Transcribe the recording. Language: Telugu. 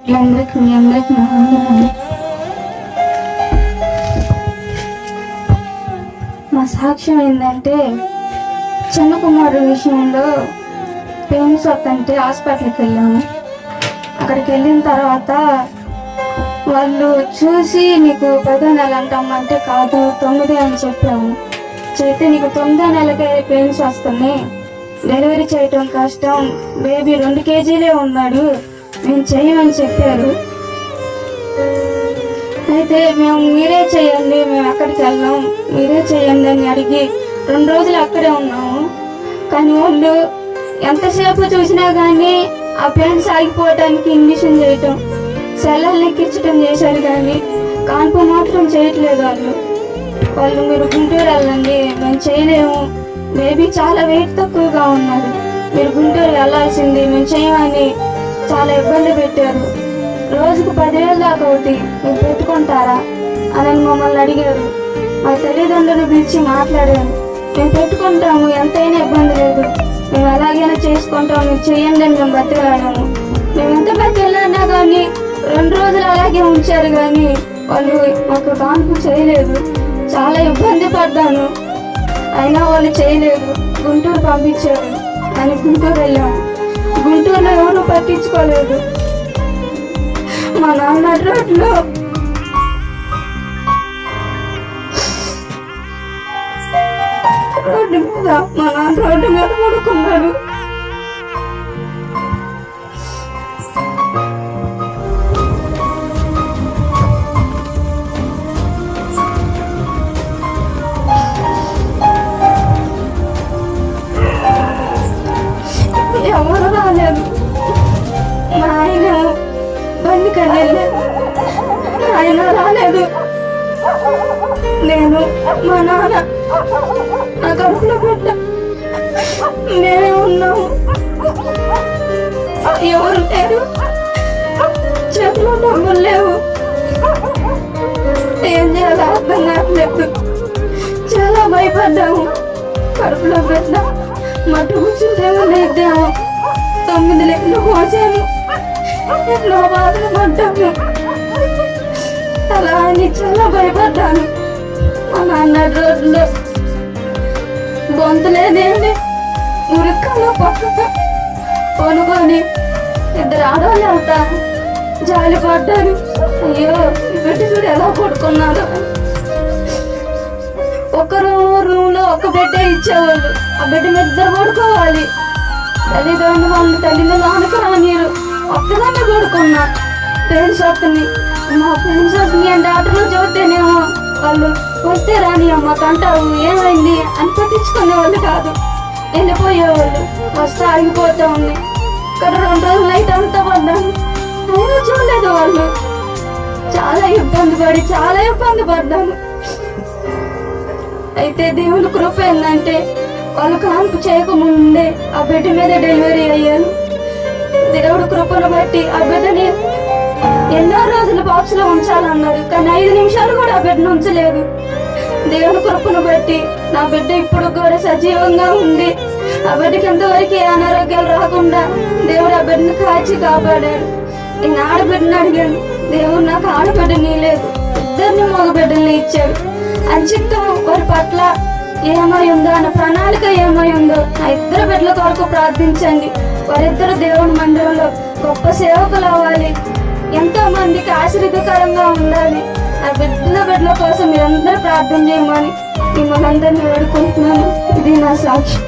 మీ అందరికి నా వందనాలు. మా సాక్ష్యం ఏంటంటే, చిన్న కుమారుడు విషయంలో పెయిన్స్ వస్తుంటే హాస్పిటల్కి వెళ్ళాము. అక్కడికి వెళ్ళిన తర్వాత వాళ్ళు చూసి నీకు 10వ నెల అంటామంటే కాదు 9 అని చెప్పాము. చెప్తే నీకు 9వ నెలకే పెయిన్స్ వస్తున్నాయి, డెలివరీ చేయటం కష్టం, బేబీ 2 కేజీలే ఉన్నాడు, మేము చెయ్యమని చెప్పారు. అయితే మేము మీరే చేయండి, మేము అక్కడికి వెళ్ళాం, మీరే చేయండి అని అడిగి 2 రోజులు అక్కడే ఉన్నాము. కానీ వాళ్ళు ఎంతసేపు చూసినా కానీ ఆ పెయిన్స్ ఆగిపోవడానికి ఇంజక్షన్ చేయటం, సెల్లలు ఎక్కించడం చేశారు కానీ కాన్పు మాత్రం చేయట్లేదు. వాళ్ళు మీరు గుంటూరు వెళ్ళండి, మేము చేయలేము, బేబీ చాలా వెయిట్ తక్కువగా ఉన్నాడు, మీరు గుంటూరు వెళ్ళాల్సింది, మేము చేయమని చాలా ఇబ్బంది పెట్టారు. రోజుకు 10,000 దాకా అవుతాయి, మీరు పెట్టుకుంటారా అని మమ్మల్ని అడిగారు. మా తల్లిదండ్రులు పిలిచి మాట్లాడారు, మేము పెట్టుకుంటాము, ఎంతైనా ఇబ్బంది లేదు, మేము ఎలాగైనా చేసుకుంటాం, మీరు చేయండి అని మేము బతిలాడాము. మేము ఎంత బతిలాడినా కానీ 2 రోజులు అలాగే ఉంచారు కానీ వాళ్ళు మాకు కాన్పు చేయలేదు. చాలా ఇబ్బంది పడ్డాను, అయినా వాళ్ళు చేయలేదు. గుంటూరు పంపించారు అని గుంటూరు వెళ్ళాము. గుంటూరులో ఎవరు పట్టించుకోలేదు. మా నాన్న రోడ్లో రోడ్డు మీద పడుకున్నాడు. ఎవరు రాలేదు. మా ఆయన బండికని వెళ్ళాను, ఆయన రాలేదు. నేను మా నాన్న నా కడుపులో బిడ్డ మేమే ఉన్నాము. ఎవరు లేరు, చేతిలో డబ్బులు లేవు, ఏం చేయాలో అర్థం కావట్లేదు. చాలా భయపడ్డాము. కడుపులో బిడ్డ మట్టు కూర్చుంటేమో లేద్దాము, 9 లెక్కలు పోసాము, ఎన్నో బాధలు పడ్డాము. అలా అని చాలా భయపడ్డాను. మా నాన్న రోడ్లో గొంతులేదేంటి ఉరికల్లో పక్కన కొనుక్కొని 2 ఆడవాళ్ళు అవుతారు. జాలి పడ్డారు, అయ్యో పెట్టి చూడు ఎలా పడుకున్నారు. ఒక రూమ్లో ఒక బెడ్డే ఇచ్చేవాళ్ళు, ఆ బెడ్ మీద 2 పడుకోవాలి. తల్లిని నాన్నకు రానియరు, ఒక్కదాన్ని పడుకున్నా. పెయిన్స్ వస్తుంది, మా పెయిన్స్ వస్తుంది అని డాక్టర్లు చూస్తేనేమో వాళ్ళు వస్తే రాని అమ్మ కంటావు ఏమైంది అని పట్టించుకునే వాళ్ళు కాదు, వెళ్ళిపోయేవాళ్ళు. వస్తే ఆగిపోతా ఉంది. ఇక్కడ 2 రోజులు అయితే అంతా పడ్డాను, అయినా చూడలేదు వాళ్ళు. చాలా ఇబ్బంది పడ్డాను. అయితే దేవుని కృప ఏంటంటే వాళ్ళు కాన్పు చేయకముందే ఆ బిడ్డ మీద డెలివరీ అయ్యాను. దేవుడు కృపను బట్టి ఆ బిడ్డని ఎన్నో రోజులు బాక్స్ లో ఉంచాలన్నారు, కానీ 5 నిమిషాలు కూడా ఆ బిడ్డను ఉంచలేదు. దేవుని కృపను బట్టి నా బిడ్డ ఇప్పుడు కూడా సజీవంగా ఉంది. ఆ బిడ్డకి ఎంతవరకు అనారోగ్యాలు రాకుండా దేవుడు ఆ బిడ్డను కాచి కాపాడాడు. నేను ఆడబిడ్డను అడిగాను, దేవుడు నాకు ఆడబిడ్డని లేదు, 2 మగ బిడ్డల్ని ఇచ్చాడు. అంచితం వారి పట్ల ఏమై ఉందో, అన్న ప్రణాళిక ఏమై ఉందో నా 2 బిడ్డల కొరకు ప్రార్థించండి. వారిద్దరు దేవుని మందిరంలో గొప్ప సేవకులు అవ్వాలి, ఎంతో మందికి ఆశీర్వదకరంగా ఉండాలి. ఆ బిడ్డల కోసం మీరందరూ ప్రార్థన చేయమని మిమ్మల్ని అందరినీ వేడుకుంటున్నాను. ఇది నా సాక్షి.